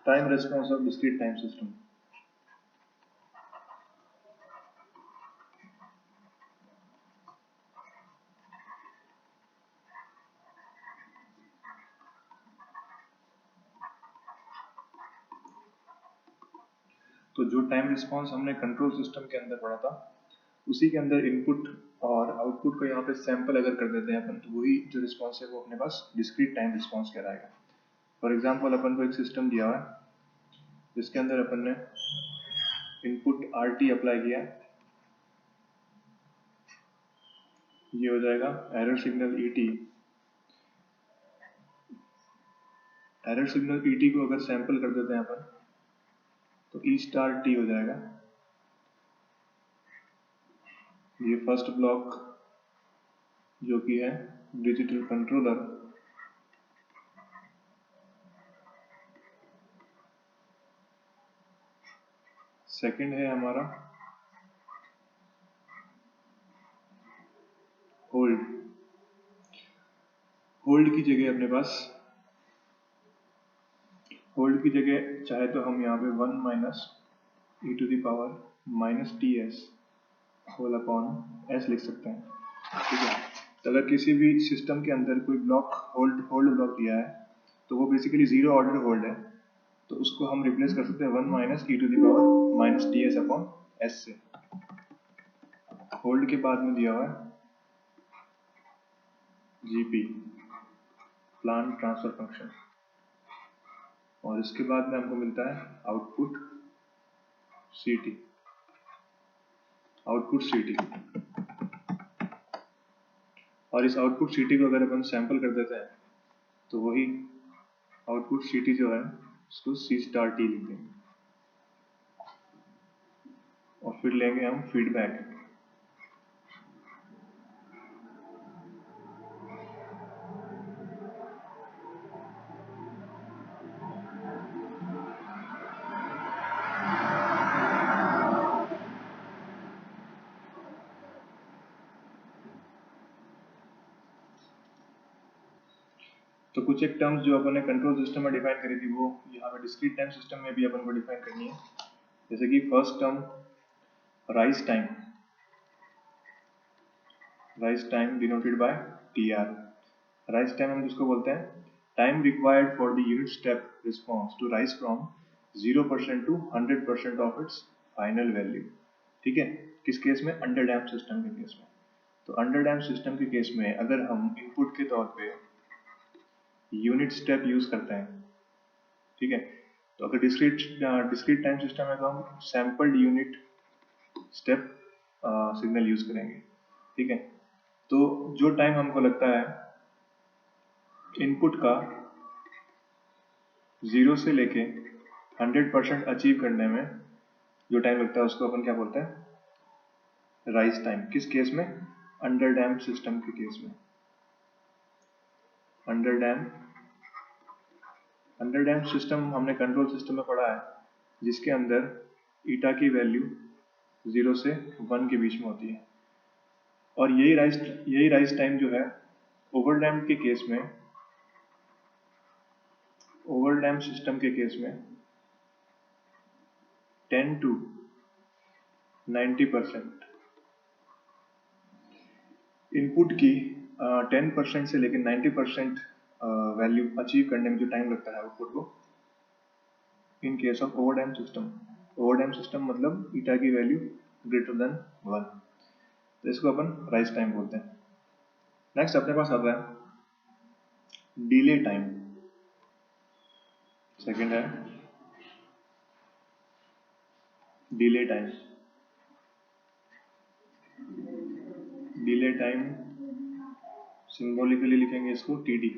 Time response of discrete time system. तो जो time response हमने कंट्रोल सिस्टम के अंदर पढ़ा था, उसी के अंदर इनपुट और आउटपुट को यहाँ पे सैंपल अगर कर देते हैं अपन, तो वही जो रिस्पॉन्स है वो अपने पास डिस्क्रीट टाइम रिस्पॉन्स कहलाएगा। फॉर एग्जाम्पल अपन को एक सिस्टम दिया हुआ है जिसके अंदर अपन ने इनपुट RT अप्लाई किया है, ये हो जाएगा error signal ET। Error signal ET को अगर सैंपल कर देते हैं अपन, तो E स्टार T हो जाएगा। ये फर्स्ट ब्लॉक जो कि है डिजिटल कंट्रोलर, सेकंड है हमारा होल्ड। होल्ड की जगह अपने पास, होल्ड की जगह चाहे तो हम यहाँ पे 1 minus e to the power minus TS whole upon S लिख सकते हैं, ठीक है। तो अगर किसी भी सिस्टम के अंदर कोई ब्लॉक होल्ड ब्लॉक दिया है, तो वो बेसिकली जीरो ऑर्डर होल्ड है, तो उसको हम रिप्लेस कर सकते हैं 1 minus e to the power minus TS upon S से। होल्ड के बाद में दिया हुआ है GP, प्लांट ट्रांसफर फंक्शन, और इसके बाद में हमको मिलता है आउटपुट CT। और इस आउटपुट CT को अगर अपन सैंपल कर देते हैं, तो वही आउटपुट CT जो है उसको C स्टार T लिख देंगे, और फिर लेंगे हम फीडबैक। तो कुछ एक टर्म्स जो अपन ने कंट्रोल सिस्टम में डिफाइन करी थी, वो यहाँ पे डिस्क्रीट टाइम सिस्टम में भी अपन को डिफाइन करनी है। जैसे कि first term rise time denoted by TR। Rise time हम किसको बोलते हैं? Time required for the unit step response to rise from 0% to 100% of its final value, ठीक है। किस केस में? अंडर डैम्प सिस्टम के केस में। तो अंडर डैम्प सिस्टम के केस में अगर हम इनपुट के तौर पे यूनिट स्टेप यूज करते हैं, ठीक है, तो अगर डिस्क्रीट टाइम सिस्टम है तो हम sampled unit step signal use करेंगे, ठीक है। तो जो टाइम हमको लगता है इनपुट का 0 से लेके 100% अचीव करने में जो टाइम लगता है, उसको अपन क्या बोलते हैं? Rise time. किस केस में? अंडर डैम्प सिस्टम के केस में। अंडर डैम्प सिस्टम हमने कंट्रोल सिस्टम में पढ़ा है, जिसके अंदर ईटा की वैल्यू 0 से 1 के बीच में होती है। और यही राइज टाइम जो है ओवरडैम्प के केस में, ओवरडैम्प सिस्टम के केस में 10 to 90% इनपुट की 10% से लेकर 90% वैल्यू अचीव करने में जो टाइम लगता है आउटपुट को, in case of overdamp system. Overdamp system मतलब ईटा की वैल्यू ग्रेटर देन 1, तो इसको अपन राइज टाइम बोलते हैं। नेक्स्ट अपने पास आता है डिले टाइम। सेकंड है delay time. Delay time symbolically लिखेंगे इसको TD।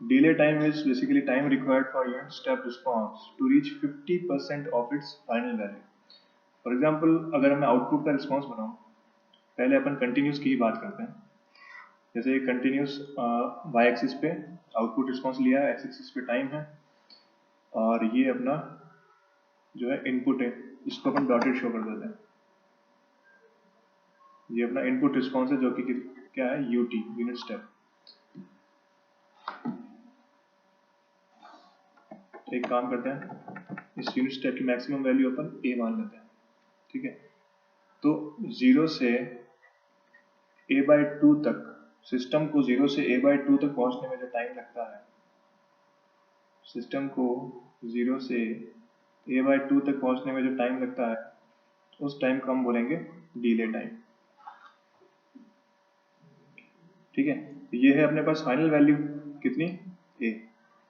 Delay time is basically time required for unit step response to reach 50% of its final value. For example, अगर मैं आउटपुट का रिस्पॉन्स बनाऊं, पहले अपन कंटिन्यूस की ही बात करते हैं। जैसे ये कंटिन्यूस y एक्सिस पे आउटपुट रिस्पॉन्स लिया है, x एक्सिस पे टाइम है, और ये अपना जो है इनपुट है, इसको अपन डॉटेड शो कर देते हैं। ये अपना इनपुट रिस्पॉन्स है जो कि क्या है? UT, unit step. तो एक काम करते हैं, इस यूनिट स्टेप की मैक्सिमम वैल्यू अपन a मान लेते हैं, ठीक है। तो 0 से a/2 तक, सिस्टम को 0 से a/2 तक पहुंचने में जो टाइम लगता है, सिस्टम को 0 से a/2 तक पहुंचने में जो टाइम लगता है, उस टाइम को हम बोलेंगे डिले टाइम, ठीक है। ये है अपने पास फाइनल वैल्यू कितनी, a।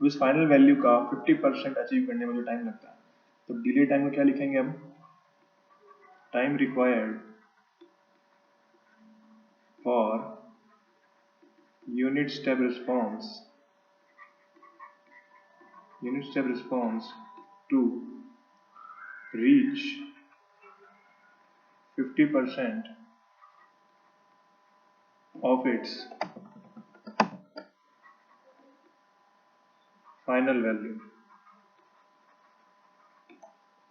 तो इस फाइनल वैल्यू का 50% अचीव करने में जो टाइम लगता है, तो डिले टाइम को क्या लिखेंगे हम, time required for unit step response to reach 50% of its final value,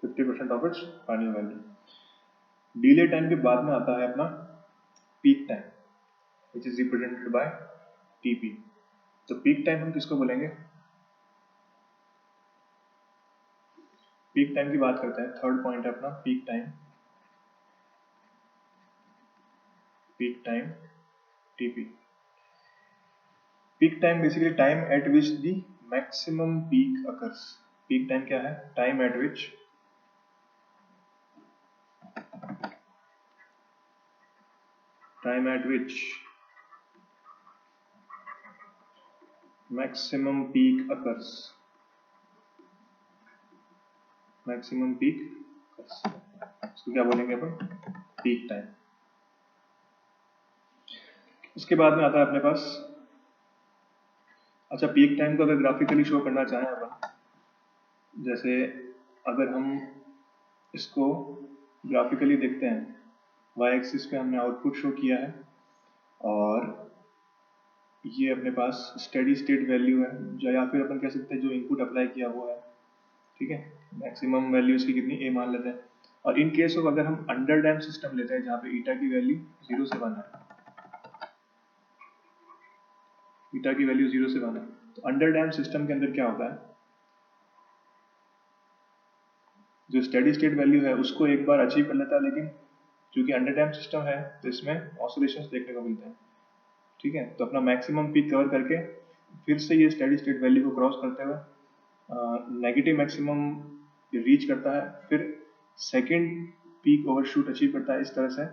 50% of its final value। Delay time के बाद में आता है अपना peak time, which is represented by TP। तो पीक टाइम हम किसको बोलेंगे, पीक टाइम की बात करते हैं। थर्ड पॉइंट है अपना peak time TP। Peak time basically time eight which the maximum peak occurs. Peak time क्या है, टाइम एट विच maximum peak occurs, इसको क्या बोलेंगे अपन, पीक टाइम। उसके बाद में आता है अपने पास, अच्छा पीक टाइम को अगर ग्राफिकली शो करना चाहें अपन, जैसे अगर हम इसको ग्राफिकली देखते हैं, y एक्सिस पे हमने आउटपुट शो किया है और ये अपने पास स्टेडी स्टेट वैल्यू है, जो या फिर अपन कह सकते हैं जो इनपुट अप्लाई किया हुआ है, ठीक है। मैक्सिमम वैल्यू इसकी कितनी, a मान लेते हैं। और इन केस ऑफ अगर हम अंडर डैम सिस्टम लेते हैं जहाँ पे ईटा की वैल्यू 0 से 1 है, ईटा की वैल्यू 0 से 1 है, तो अंडर डैम सिस्टम के अंदर क्या होता है, जो स्टेडी स्टेट वैल्यू है उसको एक बार अचीव कर लेता है, लेकिन क्योंकि अंडर डैम सिस्टम है तो इसमें ऑसिलेशंस देखने को मिलते हैं, ठीक है। तो अपना मैक्सिमम पीक कवर करके फिर से ये स्टेडी स्टेट वैल्यू को क्रॉस करते हुए नेगेटिव मैक्सिमम रीच करता है, फिर सेकंड पीक ओवरशूट अचीव करता है। इस तरह से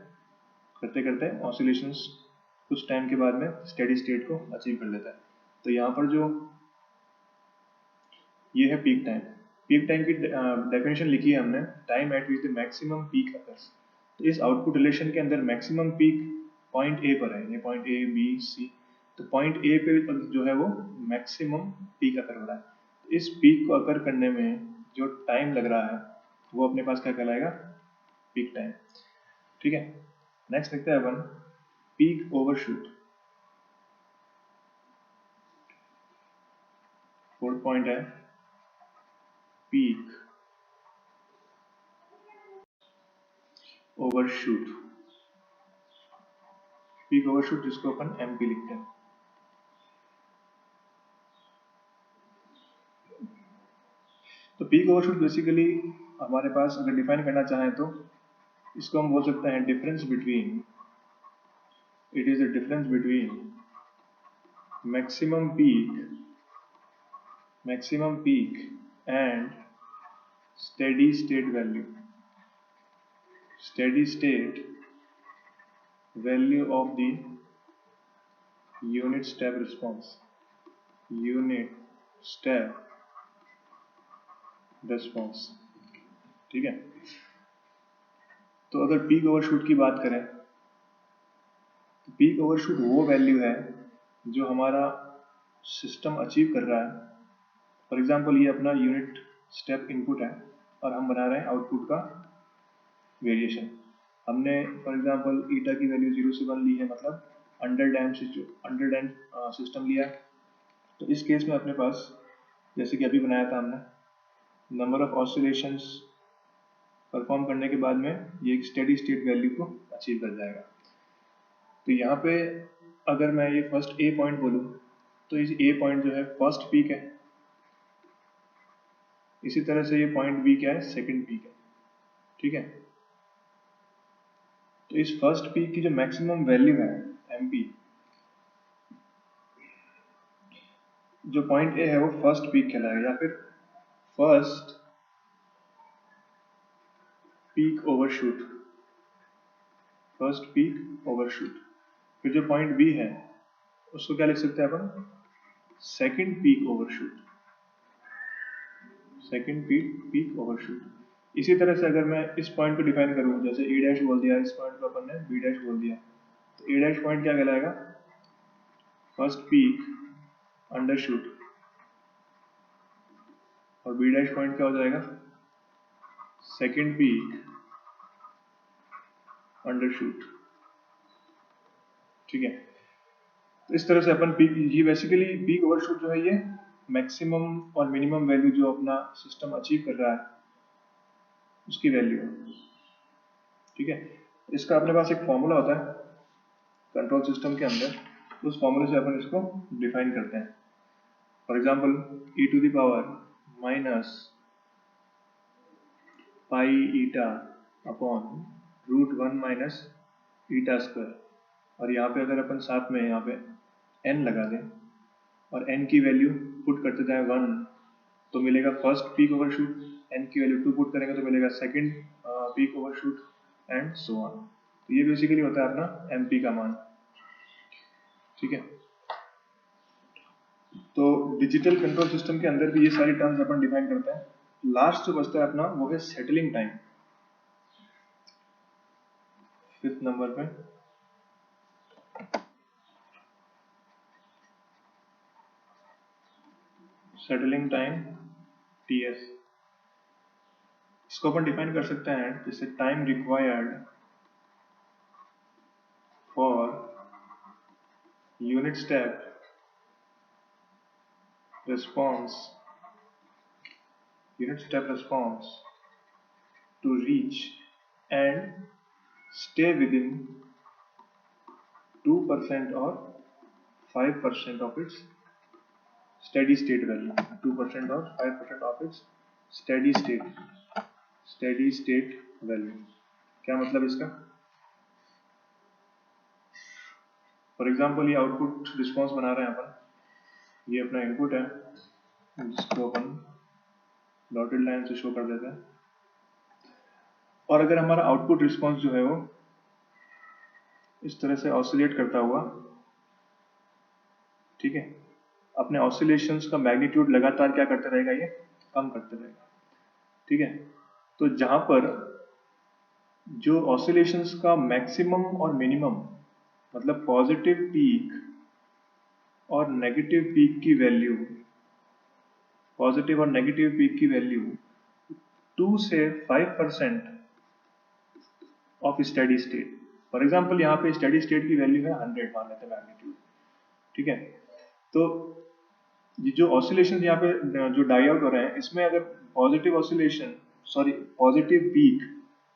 करते करते ऑसिलेशंस कुछ टाइम के बाद में स्टेडी स्टेट को अचीव कर लेता है। तो यहाँ पर जो ये है पीक टाइम, पीक टाइम की डेफिनेशन लिखी है हमने, time eight which the maximum peak occurs. तो इस आउटपुट रिलेशन के अंदर मैक्सिमम पीक पॉइंट ए पर है, ये पॉइंट ए बी सी, तो पॉइंट ए पे जो है वो मैक्सिमम पीक अकर हो रहा है। इस पीक को अकर करने में जो टाइम लग रहा है वो अपने पास क्या कहलाएगा, पीक टाइम, ठीक है। नेक्स्ट देखते हैं अपन पीक ओवरशूट। फोर्थ पॉइंट है पीक ओवरशूट, पीक ओवरशूट जिसको अपन एमपी लिखते हैं। तो पीक ओवरशूट बेसिकली हमारे पास अगर डिफाइन करना चाहें तो इसको हम बोल सकते हैं difference between, it is the difference between maximum peak and steady state value, steady state value of the unit step response, ठीक है। तो अगर पीक ओवरशूट की बात करें तो पीक ओवरशूट वो वैल्यू है जो हमारा सिस्टम अचीव कर रहा है। फॉर एग्जांपल ये अपना यूनिट स्टेप इनपुट है और हम बना रहे हैं आउटपुट का वेरिएशन। हमने फॉर एग्जांपल ईटा की वैल्यू 0 से 1 ली है, मतलब अंडर डैम सिस्टम लिया। तो इस केस में अपने पास जैसे कि अभी बनाया था हमने, नंबर ऑफ ऑसिलेशंस परफॉर्म करने के बाद में ये एक स्टेडी स्टेट वैल्यू को अचीव कर जाएगा। तो यहाँ पे अगर मैं ये फर्स्ट ए पॉइंट बोलूँ तो इस ए पॉइंट जो है फर्स्ट पीक है, इसी तरह से ये पॉइंट बी क्या है, सेकंड पीक है, ठीक है। तो इस फर्स्ट पीक की जो मैक्सिमम वैल्यू है एमपी, जो पॉइंट ए है वो फर्स्ट पीक कहलाएगा या फिर first peak overshoot, first peak overshoot. फिर जो पॉइंट बी है उसको क्या लिख सकते हैं अपन, second peak overshoot, second peak overshoot. इसी तरह से अगर मैं इस पॉइंट को डिफाइन करूं, जैसे ए डैश बोल दिया, इस पॉइंट को अपन ने बी डैश बोल दिया, तो ए डैश पॉइंट क्या कहलाएगा, फर्स्ट पीक अंडरशूट, और बी डैश पॉइंट क्या हो जाएगा, सेकंड पीक अंडरशूट, ठीक है। तो इस तरह से अपन पीक, ये बेसिकली पीक ओवरशूट जो है ये मैक्सिमम और मिनिमम वैल्यू जो अपना सिस्टम अचीव कर रहा है उसकी वैल्यू है, ठीक है। इसका अपने पास एक फॉर्मूला होता है कंट्रोल सिस्टम के अंदर, उस फॉर्मूले से अपन इसको डिफाइन करते हैं। For example e to the power minus pi eta upon root 1 minus eta square, और यहाँ पे अगर अपन साथ में यहाँ पे n लगा दें और n की वैल्यू पुट करते जाए 1, तो मिलेगा फर्स्ट पीक ओवरशूट, n की वैल्यू 2 पुट करेंगे तो मिलेगा second peak overshoot and so on. तो ये बेसिकली होता है अपना mp का मान, ठीक है। तो डिजिटल कंट्रोल सिस्टम के अंदर भी ये सारी टर्म्स अपन डिफाइन करते हैं। लास्ट जो बचता है अपना वो है सेटलिंग टाइम, 5th नंबर पे सेटलिंग टाइम टीएस। इसको अपन डिफाइन कर सकते हैं जैसे time required for unit step response, unit step response to reach and stay within 2% or 5% of its steady state value, 2% or 5% of its steady state value। क्या मतलब इसका, for example ये output response बना रहे हैं अपन, ये अपना इनपुट है जिसको अपन डॉटेड लाइन से शो कर देते हैं, और अगर हमारा आउटपुट रिस्पॉन्स जो है वो इस तरह से ऑसिलेट करता हुआ, ठीक है, अपने ऑसिलेशंस का मैग्नीट्यूड लगातार क्या करते रहेगा, ये कम करते रहेगा, ठीक है। तो जहां पर जो ऑसिलेशंस का मैक्सिमम और मिनिमम, मतलब पॉजिटिव पीक और नेगेटिव पीक की वैल्यू, पॉजिटिव और नेगेटिव पीक की वैल्यू 2 से 5% of steady state. For example यहाँ पे स्टेडी स्टेट की वैल्यू है 100 मान लेते हैं मैग्नीट्यूड, ठीक है। तो ये जो ऑसिलेशन यहाँ पे जो डाई आउट हो रहे हैं, इसमें अगर positive oscillation, sorry positive peak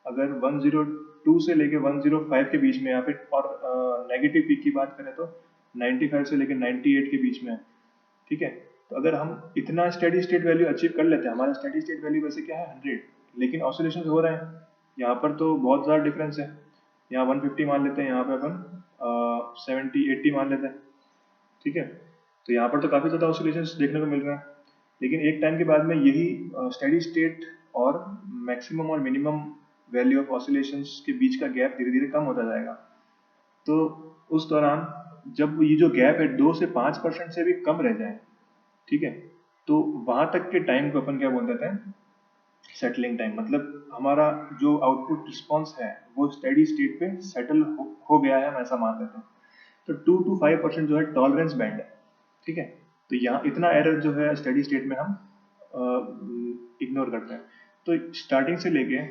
अगर 102 से लेके 105 के बीच में यहाँ पे, और नेगेटिव पीक की बात करें तो 95 से लेके 98 के बीच में, ठीक है। तो अगर हम इतना स्टेडी स्टेट वैल्यू अचीव कर लेते हैं, हमारा स्टेडी स्टेट वैल्यू वैसे क्या है 100, लेकिन ऑसिलेशन हो रहे हैं यहाँ पर तो बहुत ज़्यादा डिफरेंस है, यहाँ 150 मान लेते हैं, यहाँ पे अपन 70-80 मान लेते हैं, ठीक है। तो यहाँ पर तो काफ़ी ज़्यादा ऑसिलेशंस देखने को मिल रहे हैं, लेकिन एक टाइम के बाद में यही स्टेडी स्टेट और मैक्सिमम और मिनिमम वैल्यू ऑफ ऑसिलेशंस के बीच का गैप धीरे धीरे कम होता जाएगा। तो उस दौरान जब ये जो गैप है 2 से 5% से भी कम रह जाए, ठीक है, तो वहां तक के टाइम को अपन क्या बोल देते हैं, सेटलिंग टाइम। मतलब हमारा जो आउटपुट रिस्पॉन्स है वो स्टेडी स्टेट पे सेटल हो गया है, हम ऐसा मान लेते हैं। तो 2 to 5% जो है टॉलरेंस बैंड है, ठीक है। तो यहाँ इतना एरर जो है स्टेडी स्टेट में हम इग्नोर करते हैं। तो स्टार्टिंग से लेके,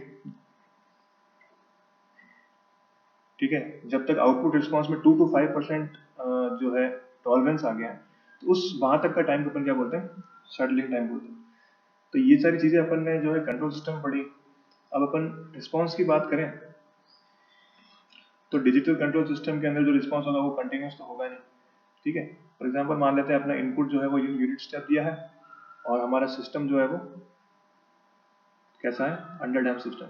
ठीक है, जब तक आउटपुट रिस्पॉन्स में 2 to 5% जो है टॉलरेंस आ गया, तो उस वहां तक का टाइम को अपन क्या बोलते हैं, सेटलिंग टाइम बोलते हैं। तो ये सारी चीजें अपन ने जो है कंट्रोल सिस्टम पढ़ी। अब अपन रिस्पॉन्स की बात करें तो डिजिटल कंट्रोल सिस्टम के अंदर जो रिस्पॉन्स होगा वो कंटिन्यूस तो होगा नहीं, ठीक है। फॉर एग्जाम्पल मान लेते हैं अपना इनपुट जो है वो यूनिट स्टेप दिया है और हमारा सिस्टम जो है वो कैसा है, अंडर डैम सिस्टम।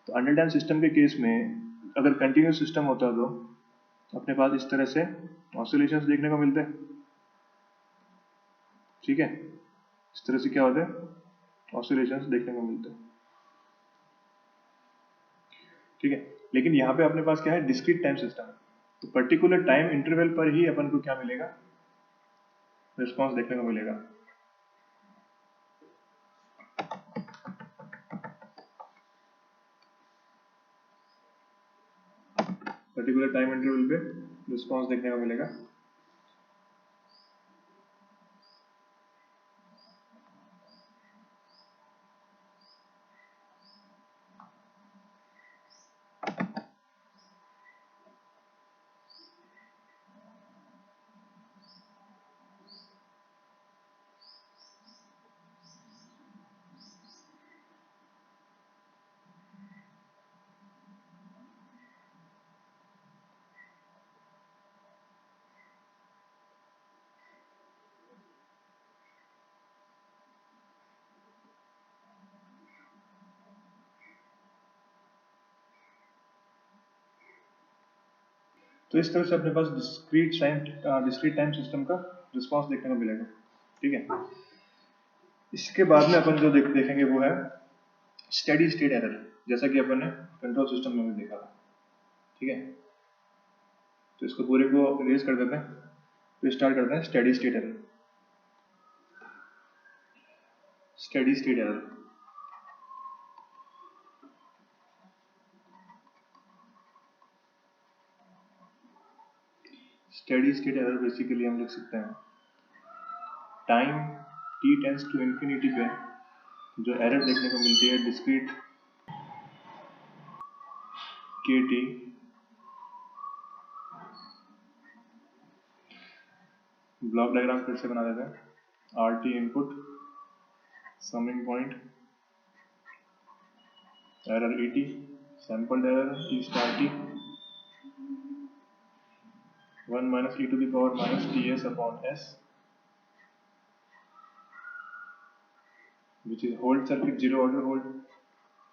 तो अंडर डैम सिस्टम के केस में अगर कंटिन्यूस सिस्टम होता तो अपने पास इस तरह से ऑसिलेशंस देखने को मिलते हैं, ठीक है, इस तरह से क्या होता है, ऑसिलेशंस देखने को मिलते हैं, ठीक है। लेकिन यहाँ पे अपने पास क्या है, डिस्क्रीट टाइम सिस्टम, तो पर्टिकुलर टाइम इंटरवल पर ही अपन को क्या मिलेगा, रिस्पॉन्स देखने को मिलेगा। पर्टिकुलर टाइम इंटरवल पे रिस्पॉन्स देखने को मिलेगा। तो इस तरह से अपने पास डिस्क्रीट टाइम सिस्टम का रिस्पॉन्स देखने को मिलेगा, ठीक है। इसके बाद में अपन जो देखेंगे वो है स्टेडी स्टेट एरर, जैसा कि अपन ने कंट्रोल सिस्टम में भी देखा था, ठीक है। तो इसको पूरे को इरेज कर देते हैं, तो स्टार्ट करते हैं steady state error. Steady state error, steady state error basically हम लिख सकते हैं time t tends to infinity पे जो एरर देखने को मिलती है डिस्क्रीट kt, ब्लॉक डायग्राम फिर से बना देते हैं, rt input, summing point, error et, sample error e star t, 1 minus e to the power minus ts upon s, which is hold circuit zero order hold,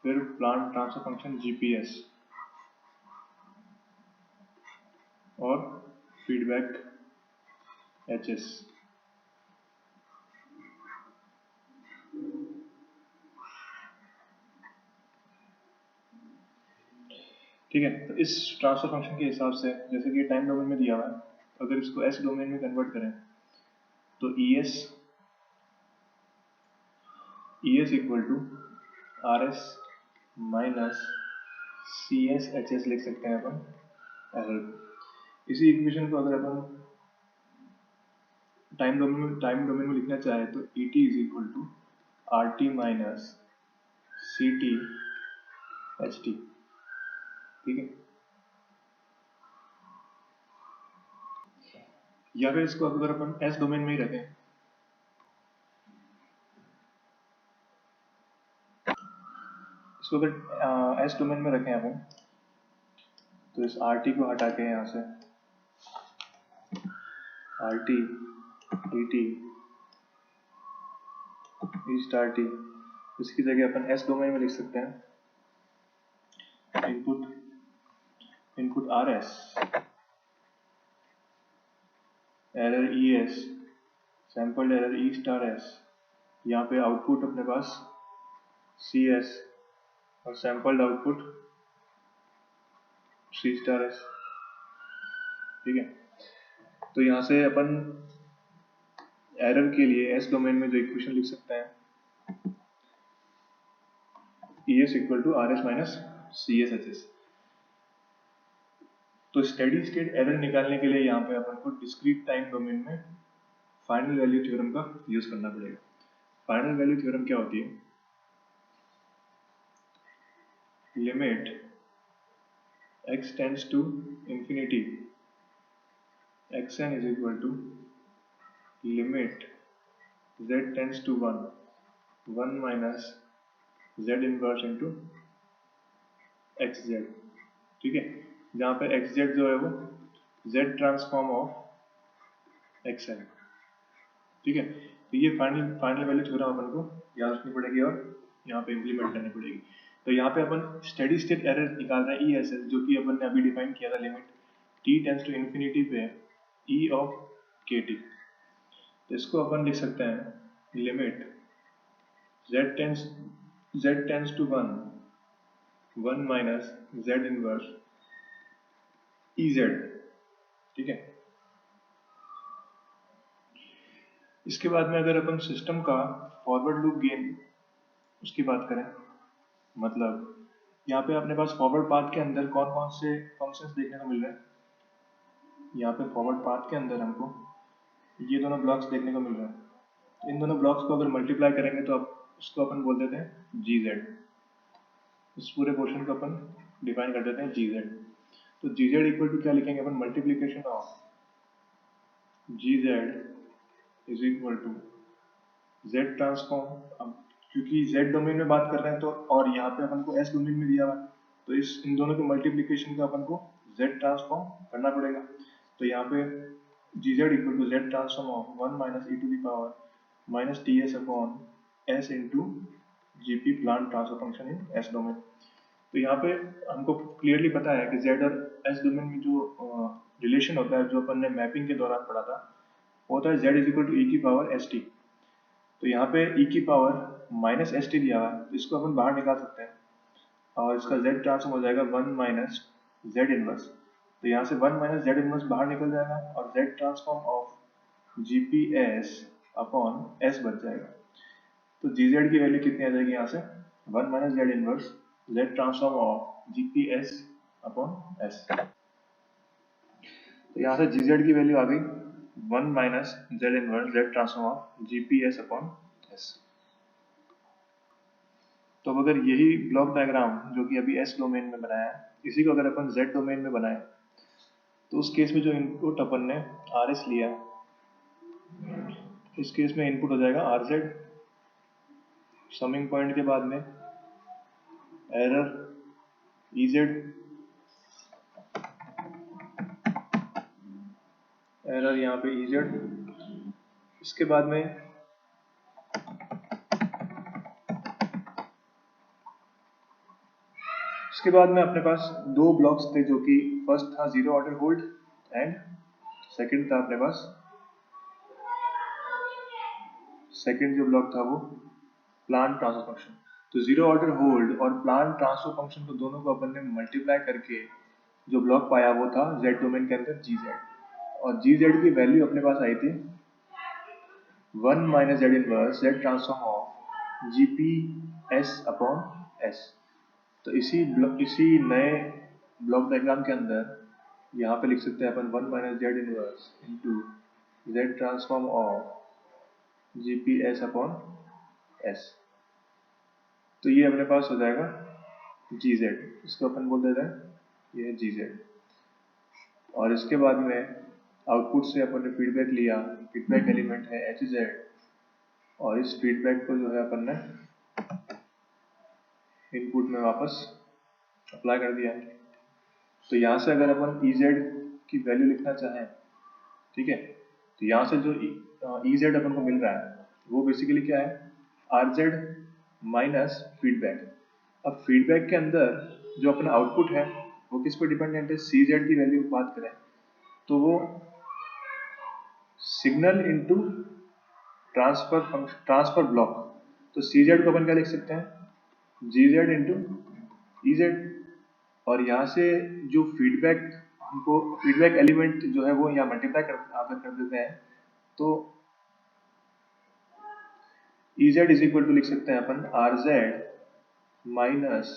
फिर plant transfer function gps और feedback hs। ठीक है, तो इस transfer function के हिसाब से जैसे कि टाइम डोमेन में दिया हुआ है, अगर इसको एस डोमेन में कन्वर्ट करें तो ES equal to RS minus CS लिख सकते हैं अपन एरर। इसी इक्वेशन को अगर अपन टाइम डोमेन में लिखना चाहे तो ET is equal to RT minus CT HT, ठीक है। या फिर इसको अगर अपन एस डोमेन में ही रखें, इसको अगर एस डोमेन में रखें अपन, तो इस RT को हटा के यहाँ से RT ET E star T, इसकी जगह अपन एस डोमेन में लिख सकते हैं input RS, error ES, sample error E star S, यहाँ पे आउटपुट अपने पास CS और sampled output C star S, ठीक है। तो यहाँ से अपन एरर के लिए एस डोमेन में जो इक्वेशन लिख सकते हैं ES equal to RS minus CSHS। तो स्टेडी स्टेट एरर निकालने के लिए यहाँ पे अपन को डिस्क्रीट टाइम डोमेन में फाइनल वैल्यू थ्योरम का यूज करना पड़ेगा। फाइनल वैल्यू थ्योरम क्या होती है, limit x tends to infinity xn is equal to limit z tends to 1 minus z inverse into xz, ठीक है। जहाँ पे xz जो है वो z ट्रांसफॉर्म ऑफ xn, ठीक है। तो ये फाइनल वैल्यू थ्योरम अपन को याद रखनी पड़ेगी। और यहाँ पे इम्प्लीमेंट करनी पड़ेगी। तो यहाँ पे अपन स्टेडी स्टेट एरर निकाल रहे हैं ESS, जो कि अपन ने अभी डिफाइन किया था limit t tends to infinity पे e ऑफ kt। तो इसको अपन लिख सकते हैं limit z tends to 1 minus z inverse EZ, ठीक है। इसके बाद में अगर अपन सिस्टम का फॉरवर्ड लूप गेन उसकी बात करें, मतलब यहाँ पे अपने पास फॉरवर्ड पाथ के अंदर कौन कौन से फंक्शंस देखने को मिल रहे हैं। यहाँ पे फॉरवर्ड पाथ के अंदर हमको ये दोनों ब्लॉक्स देखने को मिल रहे हैं। इन दोनों ब्लॉक्स को अगर मल्टीप्लाई करेंगे तो अब उसको अपन बोल देते हैं GZ। इस पूरे पोर्शन को अपन डिफाइन कर देते हैं GZ। तो GZ इक्वल टू क्या लिखेंगे अपन, multiplication of GZ is equal to Z transform. अब क्योंकि Z डोमेन में बात कर रहे हैं तो, और यहाँ पे अपन को S डोमेन में दिया हुआ है, तो इन दोनों के मल्टीप्लीकेशन का अपन को Z ट्रांसफॉर्म करना पड़ेगा। तो यहाँ पे GZ equal to Z transform of 1 minus e to the power minus TS upon S into GP plant transfer function in S domain. तो यहाँ पे हमको क्लियरली पता है कि Z और S डोमेन में जो रिलेशन होता है, जो अपन ने मैपिंग के दौरान पढ़ा था, वो होता है Z is equal to e की पावर ST। तो यहाँ पे e की पावर माइनस ST दिया हुआ है, तो इसको अपन बाहर निकाल सकते हैं और इसका Z ट्रांसफॉर्म हो जाएगा 1 माइनस Z इनवर्स। तो यहाँ से 1 माइनस Z इनवर्स बाहर निकल जाएगा और Z transform of GPS upon S बच जाएगा। तो GZ की वैल्यू कितनी आ जाएगी यहाँ से, 1 minus Z inverse Z transform of GPS upon S। तो यहाँ से GZ की वैल्यू आ गई 1 minus Z inverse Z transform of GPS upon S। तो अब अगर यही ब्लॉक डायग्राम जो कि अभी S डोमेन में बनाया है, इसी को अगर अपन Z डोमेन में बनाए, तो उस केस में जो इनपुट अपन ने RS लिया, इस केस में इनपुट हो जाएगा RZ, समिंग पॉइंट के बाद में एरर EZ, एरर यहाँ पे EZ, इसके बाद में अपने पास दो ब्लॉक्स थे, जो कि फर्स्ट था zero order hold and second था अपने पास, सेकंड जो ब्लॉक था वो प्लांट ट्रांसफर फंक्शन। तो जीरो ऑर्डर होल्ड और प्लांट ट्रांसफर फंक्शन को दोनों को अपन ने मल्टीप्लाई करके जो ब्लॉक पाया वो था Z डोमेन के अंदर GZ, और GZ की वैल्यू अपने पास आई थी 1 minus Z inverse Z transform of GPS upon S। तो इसी नए ब्लॉक डायग्राम के अंदर यहाँ पे लिख सकते हैं अपन 1 minus Z inverse into Z transform of GPS upon S। तो ये अपने पास हो जाएगा GZ, इसको अपन बोल देते हैं ये है GZ। और इसके बाद में आउटपुट से अपन ने फीडबैक लिया, फीडबैक एलिमेंट है HZ, और इस फीडबैक को जो है अपन ने इनपुट में वापस अप्लाई कर दिया। तो यहाँ से अगर अपन EZ की वैल्यू लिखना चाहें, ठीक है, तो यहाँ से जो EZ अपन को मिल रहा है वो बेसिकली क्या है, RZ माइनस फीडबैक। अब फीडबैक के अंदर जो अपना आउटपुट है वो किस पर डिपेंडेंट है, CZ की वैल्यू की बात करें तो वो सिग्नल इनटू ट्रांसफर ब्लॉक। तो CZ को अपन क्या लिख सकते हैं, GZ इंटू EZ। और यहाँ से जो फीडबैक एलिमेंट जो है वो यहाँ मल्टीप्लाई कर देते हैं, तो EZ इज इक्वल टू लिख सकते हैं अपन RZ minus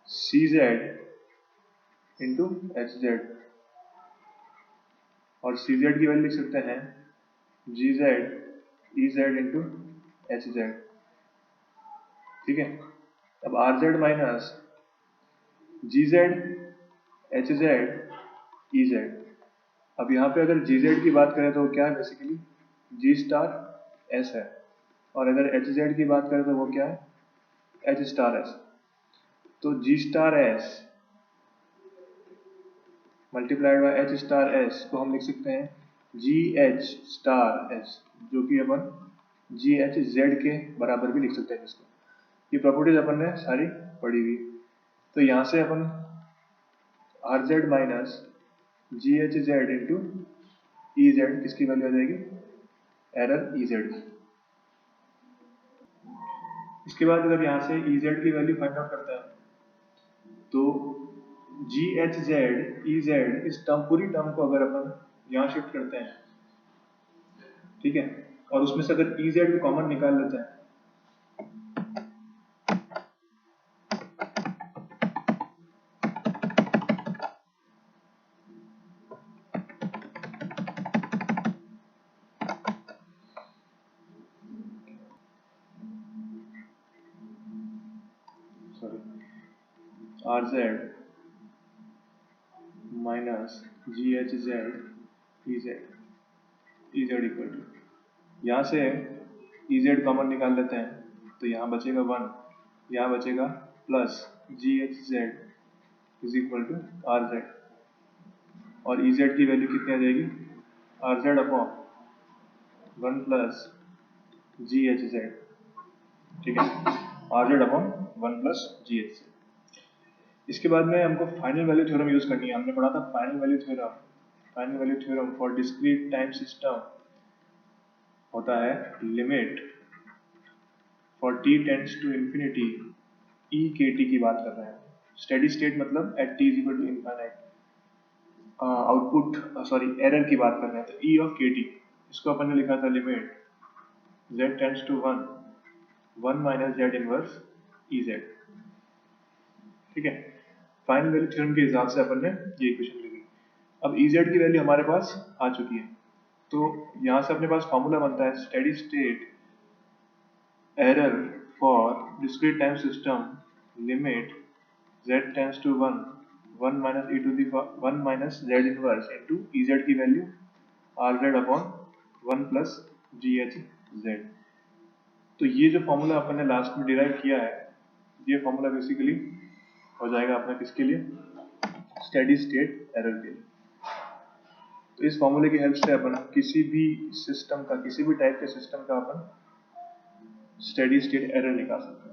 CZ into HZ, और CZ की वैल्यू लिख सकते हैं GZ EZ इंटू HZ, ठीक है। अब RZ minus GZ HZ EZ। अब यहाँ पे अगर GZ की बात करें तो क्या है, बेसिकली G स्टार S है, और अगर HZ की बात करें तो वो क्या है, H स्टार S। तो G star S multiplied by H star S को हम लिख सकते हैं GH स्टार S, जो कि अपन जी एच जेड के बराबर भी लिख सकते हैं इसको। ये प्रॉपर्टीज अपन ने सारी पढ़ी हुई। तो यहाँ से अपन R Z minus G H Z into E Z किसकी वैल्यू आ जाएगी, एरर ई जेड की। इसके बाद अगर यहाँ से ई जेड की वैल्यू फाइंड आउट करते हैं तो जी एच जेड ई जेड इस टर्म पूरी टर्म को अगर अपन यहाँ शिफ्ट करते हैं, ठीक है, और उसमें से अगर ई जेड को कॉमन निकाल लेते हैं R Z minus G H Z E Z equal to, यहाँ से ई जेड कॉमन निकाल लेते हैं तो यहाँ बचेगा 1, यहाँ बचेगा plus G H Z is equal to R Z, और ई जेड की वैल्यू कितनी आ जाएगी, R Z upon 1 plus G H Z, ठीक है, R Z upon 1 plus G H Z. इसके बाद में हमको फाइनल वैल्यू थ्योरम यूज करनी है। हमने पढ़ा था final value theorem. Final value theorem for discrete time system होता है limit for T tends to infinity E K T की बात कर रहे हैं। स्टेडी स्टेट मतलब at T is equal to infinite, output sorry error की बात कर रहे हैं तो ई ऑफ के टी, इसको अपन ने लिखा था limit z tends to 1 minus Z inverse E Z, ठीक है। फाइनल वैल्यू थ्योरम के हिसाब से अपन ने ये इक्वेशन लिखी। अब ई जेड की वैल्यू हमारे पास आ चुकी है, तो यहाँ से अपने पास फॉर्मूला बनता है steady state error for discrete time system limit z tends to 1 minus e to the 1 minus Z inverse into E Z की value R Z upon 1 plus G H Z. तो ये जो फॉर्मूला अपन ने last में derive किया है, ये formula basically हो जाएगा अपना किसके लिए, स्टेडी स्टेट एरर के लिए। तो इस फॉर्मूले की हेल्प से अपन किसी भी सिस्टम का, किसी भी टाइप के सिस्टम का अपन स्टेडी स्टेट एरर निकाल सकते हैं।